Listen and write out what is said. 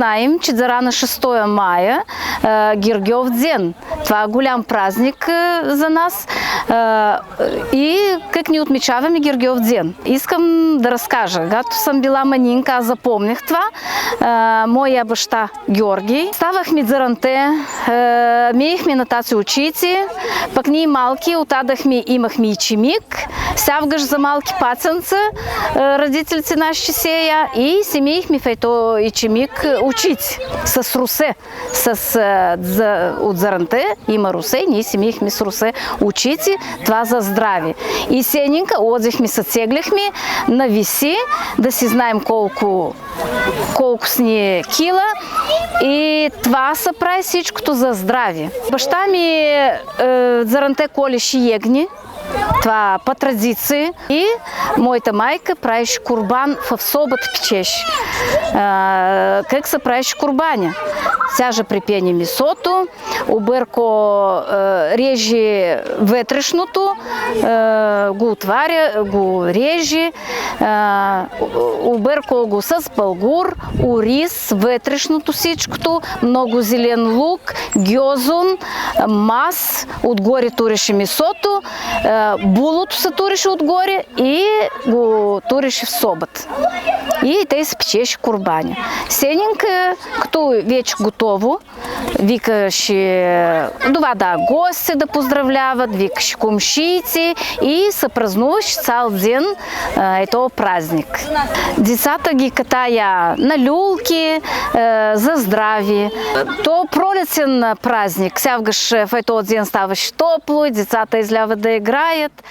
знаем, че Дара на 6 мая Гергьов ден. Това е голям празник за нас. И как ни отмечаваме Гергьов ден? Искам да разкажа. Когато съм била манинка, аз запомних това. Моя баща Георги. Ставахме заранте, миехме на тази очици, пък ние малки отадахме, имахме и чимик, сявгаш за малки пацанца, родителите наши сея и се миехме в ето и чимик очици с русе. От заранте има русе, ние си миехме с русе очици, това за здраве. И сенинка, отзехме се цегляхме на виси, да си знаем колко сни кила и това се прави всичкото за здраве. Баща ми заранте колеше ягни, това по традиции, и моята майка правеше курбан в собът печеше. Как се правеше курбаня? Сяжа припени месото, обърко реже вътрешното, го отваря, го реже, обърко го с бългур, ориз, вътрешното всичкото, много зелен лук, гьозун, мас, отгоре туреше месото, булото се туреше отгоре и го туреше в собът. И те се печеше курбаня. Сенинка, като вече готово, викаше гости да поздравляват, викаше комшийци и се празнуваше цял ден ето празник. Децата ги катая на люлки за здраве. То пролетен празник. Сявгаш в ето ден ставаше топло и децата изляват да играят.